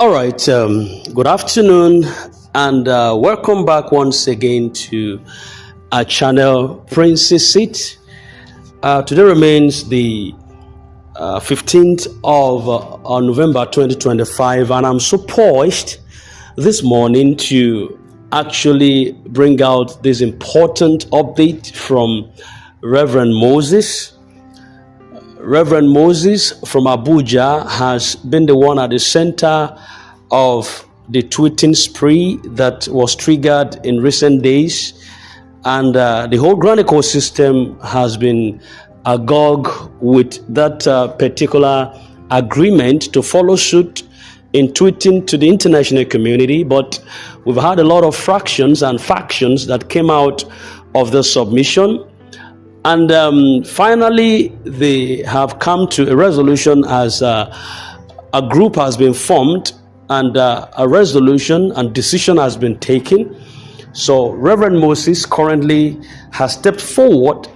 All right, good afternoon, and welcome back once again to our channel, Princess Seat. Today remains the 15th of November 2025, and I'm so poised this morning to actually bring out this important update from Reverend Moses. Reverend Moses from Abuja has been the one at the center of the tweeting spree that was triggered in recent days, and the whole grand ecosystem has been agog with that particular agreement to follow suit in tweeting to the international community. But we've had a lot of fractions and factions that came out of the submission. And finally, they have come to a resolution as a group has been formed, and a resolution and decision has been taken. So Reverend Moses currently has stepped forward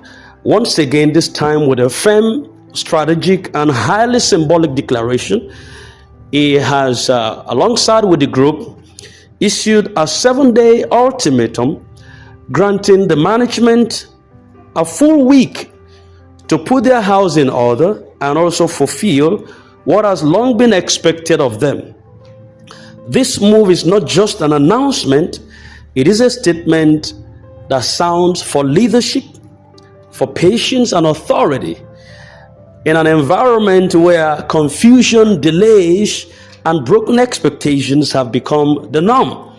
once again, this time with a firm, strategic, and highly symbolic declaration. He has, alongside with the group, issued a 7-day ultimatum granting the management a full week to put their house in order and also fulfill what has long been expected of them. This move is not just an announcement, it is a statement that sounds for leadership, for patience and authority in an environment where confusion, delays, and broken expectations have become the norm.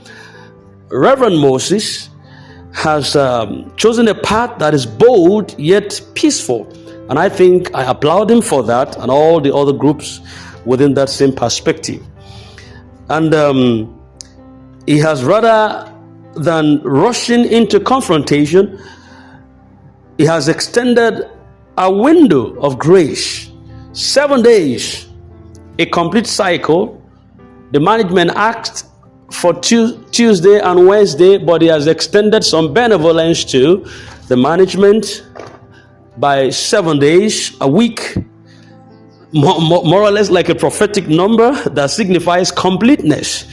Reverend Moses has chosen a path that is bold yet peaceful, and I think I applaud him for that and all the other groups within that same perspective. And he has, rather than rushing into confrontation, he has extended a window of grace, 7 days, a complete cycle. The management asked for Tuesday and Wednesday, but he has extended some benevolence to the management by 7 days, a week, more or less like a prophetic number that signifies completeness.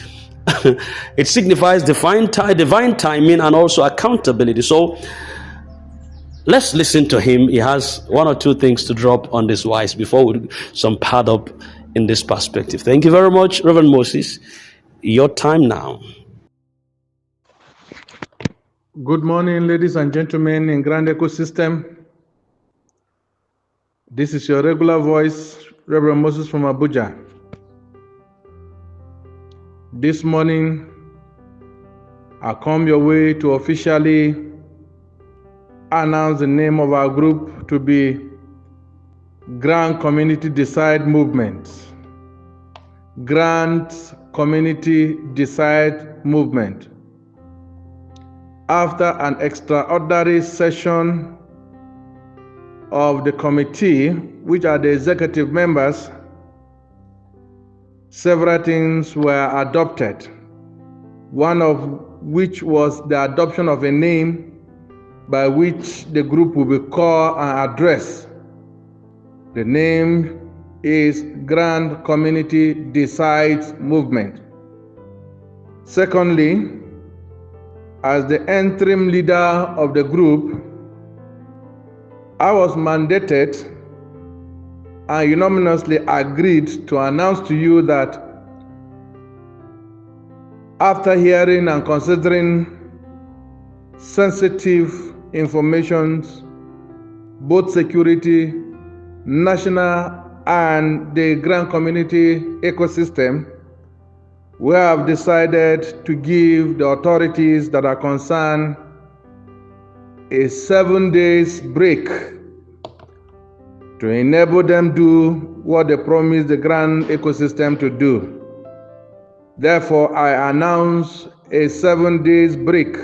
It signifies divine timing and also accountability. So let's listen to him. He has one or two things to drop on this wise before we do some pad up in this perspective. Thank you very much, Reverend Moses. Your time now. Good morning, ladies and gentlemen in Grand Ecosystem. This is your regular voice, Reverend Moses from Abuja. This morning, I come your way to officially announce the name of our group to be Grand Community Decide Movement. Grand Community Decide Movement. After an extraordinary session of the committee, which are the executive members, several things were adopted, one of which was the adoption of a name by which the group will be called and addressed. The name is Grand Community Decides Movement. Secondly, as the interim leader of the group, I was mandated and unanimously agreed to announce to you that after hearing and considering sensitive information, both security, national, and the Grand Community ecosystem, we have decided to give the authorities that are concerned a 7 days break to enable them do what they promised the Grand Ecosystem to do. Therefore, I announce a 7 days break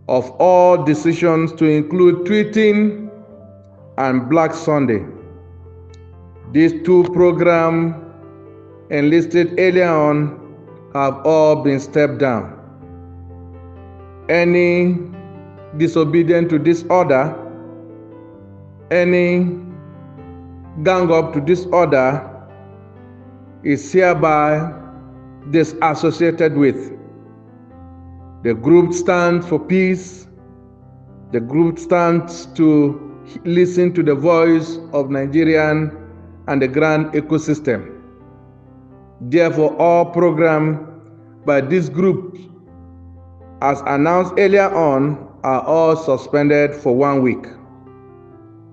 of all decisions to include tweeting and Black Sunday. These two programs enlisted earlier on have all been stepped down. Any disobedient to this order, any gang up to this order is hereby disassociated with. The group stands for peace. The group stands to listen to the voice of Nigerian and the grand ecosystem. Therefore, all programs by this group, as announced earlier on, are all suspended for 1 week.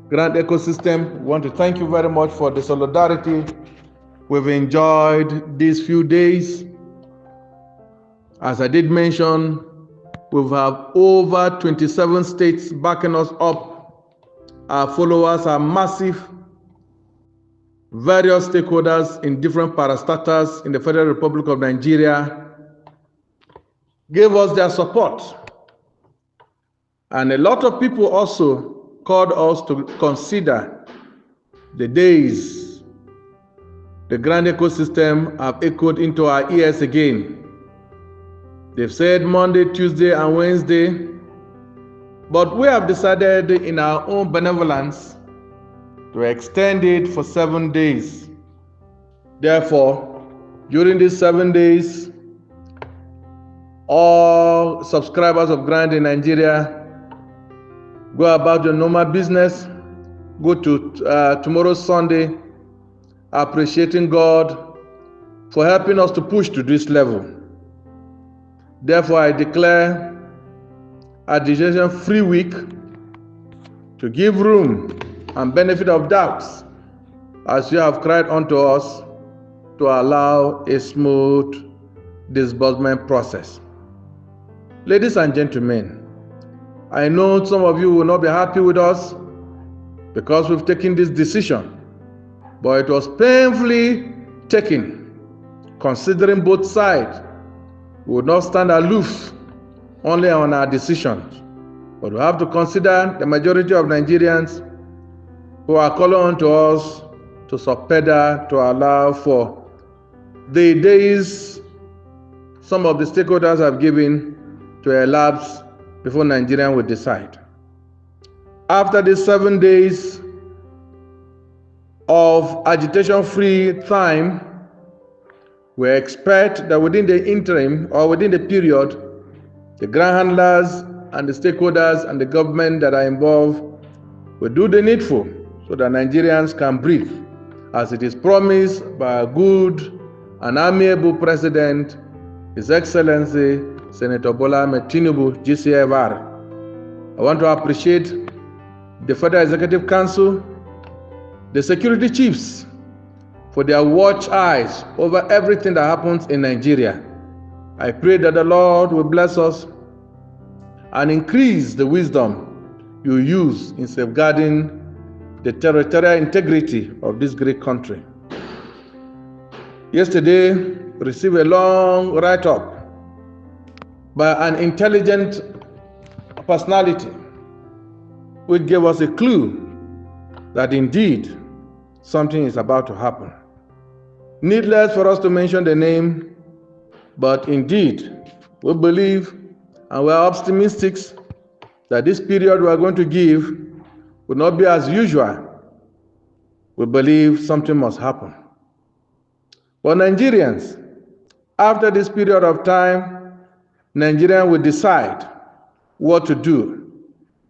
Grand ecosystem, we want to thank you very much for the solidarity we've enjoyed these few days. As I did mention, we have over 27 states backing us up. Our followers are massive. Various stakeholders in different parastatals in the Federal Republic of Nigeria gave us their support. And a lot of people also called us to consider the days the grand ecosystem have echoed into our ears again. They've said Monday, Tuesday, and Wednesday, but we have decided in our own benevolence to extend it for 7 days. Therefore, during these 7 days, all subscribers of Grand in Nigeria, go about your normal business, go to tomorrow's Sunday, appreciating God for helping us to push to this level. Therefore, I declare a decision-free week to give room and benefit of doubts as you have cried unto us to allow a smooth disbursement process. Ladies and gentlemen, I know some of you will not be happy with us because we've taken this decision, but it was painfully taken, considering both sides. We would not stand aloof only on our decisions, but we have to consider the majority of Nigerians who are calling on to us to subpedal, to allow for the days some of the stakeholders have given to elapse before Nigerians will decide. After these 7 days of agitation-free time, we expect that within the interim or within the period, the grand handlers and the stakeholders and the government that are involved will do the needful so that Nigerians can breathe, as it is promised by a good and amiable President, His Excellency Senator Bola Ahmed Tinubu, GCFR. I want to appreciate the Federal Executive Council, the security chiefs, for their watch eyes over everything that happens in Nigeria. I pray that the Lord will bless us and increase the wisdom you use in safeguarding the territorial integrity of this great country. Yesterday, we received a long write-up by an intelligent personality, which gave us a clue that indeed something is about to happen. Needless for us to mention the name, but indeed we believe and we are optimistic that this period we are going to give will not be as usual. We believe something must happen. For Nigerians, after this period of time, Nigerians will decide what to do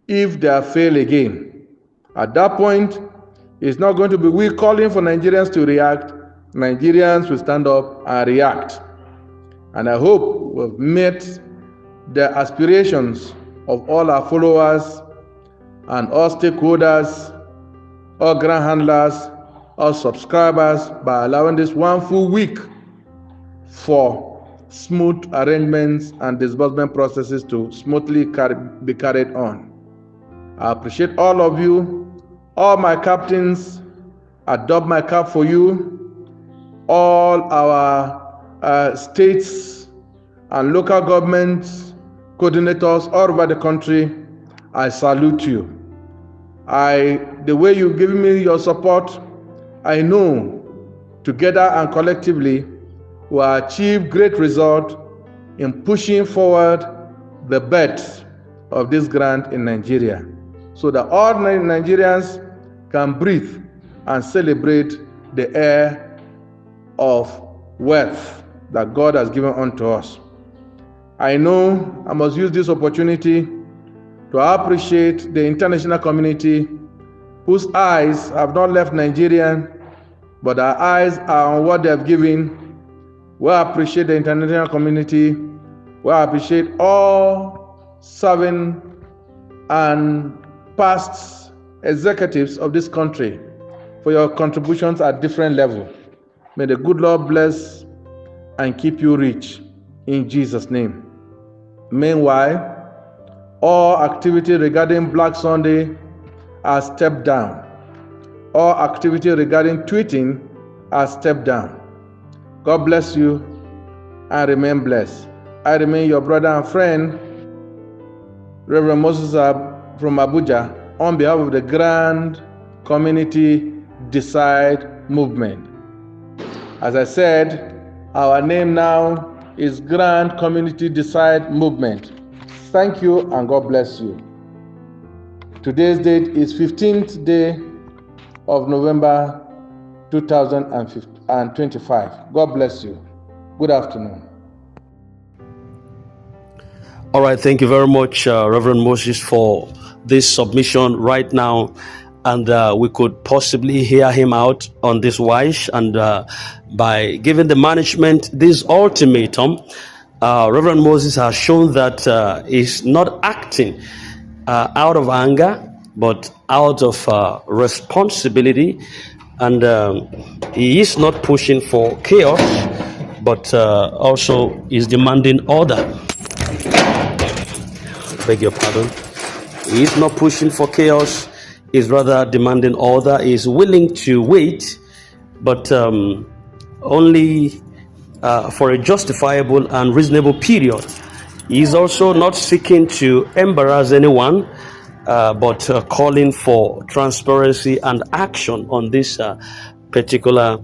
if they fail again. At that point, it's not going to be we calling for Nigerians to react. Nigerians will stand up and react. And I hope we've met the aspirations of all our followers and all stakeholders, all grand handlers, all subscribers by allowing this 1 full week for smooth arrangements and disbursement processes to smoothly be carried on. I appreciate all of you, all my captains. I dub my cap for you, all our states and local governments, coordinators all over the country. I salute you. The way you've given me your support, I know together and collectively we will achieve great result in pushing forward the birth of this grant in Nigeria, so that all Nigerians can breathe and celebrate the air of wealth that God has given unto us. I know I must use this opportunity to appreciate the international community whose eyes have not left Nigeria, but our eyes are on what they have given. We appreciate the international community. We appreciate all serving and past executives of this country for your contributions at different levels. May the good Lord bless and keep you rich in Jesus' name. Meanwhile, all activity regarding Black Sunday are stepped down. All activity regarding tweeting are stepped down. God bless you and remain blessed. I remain your brother and friend, Reverend Moses from Abuja, on behalf of the Grand Community Decide Movement. As I said, our name now is Grand Community Decide Movement. Thank you and God bless you. Today's date is 15th day of November 2025. God bless you. Good afternoon. All right, thank you very much, Reverend Moses, for this submission right now. And we could possibly hear him out on this wise. And by giving the management this ultimatum, Reverend Moses has shown that he's not acting out of anger, but out of responsibility. And he is not pushing for chaos, but also is demanding order. Beg your pardon. He is not pushing for chaos, is rather demanding order. He is willing to wait, but only for a justifiable and reasonable period. He is also not seeking to embarrass anyone, but calling for transparency and action on this particular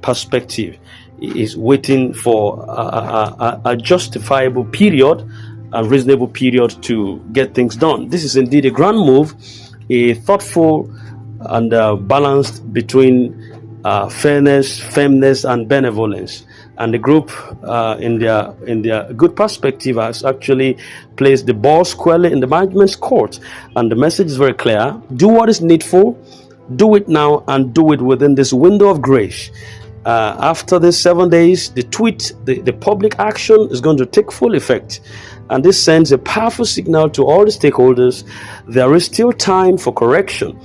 perspective. He is waiting for a justifiable period, a reasonable period to get things done. This is indeed a grand move, a thoughtful and balanced between fairness, firmness, and benevolence. And the group, in their good perspective, has actually placed the ball squarely in the management's court. And the message is very clear: do what is needful, do it now, and do it within this window of grace. After these 7 days, the public action is going to take full effect. And this sends a powerful signal to all the stakeholders. There is still time for correction.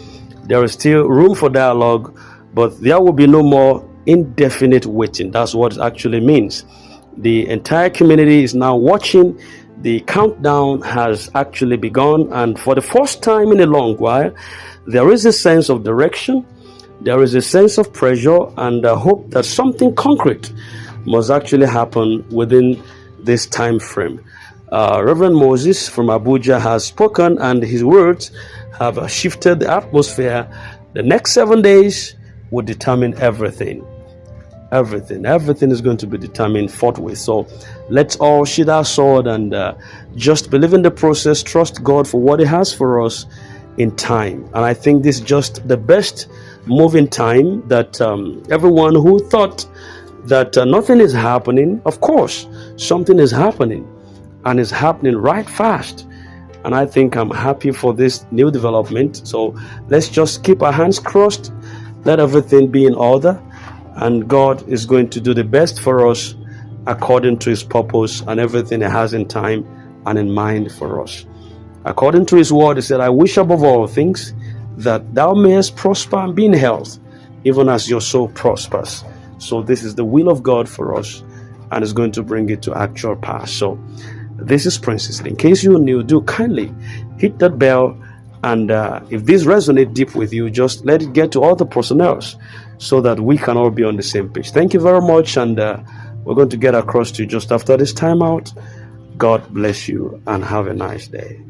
There is still room for dialogue, but there will be no more indefinite waiting. That's what it actually means. The entire community is now watching. The countdown has actually begun, and for the first time in a long while, there is a sense of direction. There is a sense of pressure and hope that something concrete must actually happen within this time frame. Reverend Moses from Abuja has spoken, and his words have shifted the atmosphere. The next 7 days will determine everything. Everything is going to be determined forthwith. So let's all sheathe our sword and just believe in the process, trust God for what He has for us in time. And I think this is just the best move in time that everyone who thought that nothing is happening, of course, something is happening, and it's happening right fast. And I think I'm happy for this new development. So let's just keep our hands crossed, let everything be in order, and God is going to do the best for us according to His purpose and everything He has in time and in mind for us. According to His word, He said, I wish above all things that thou mayest prosper and be in health, even as your soul prospers. So this is the will of God for us, and is going to bring it to actual pass. So this is Princess. In case you're new, do kindly hit that bell, and if this resonates deep with you, just let it get to all the personnel so that we can all be on the same page. Thank you very much, and we're going to get across to you just after this timeout. God bless you and have a nice day.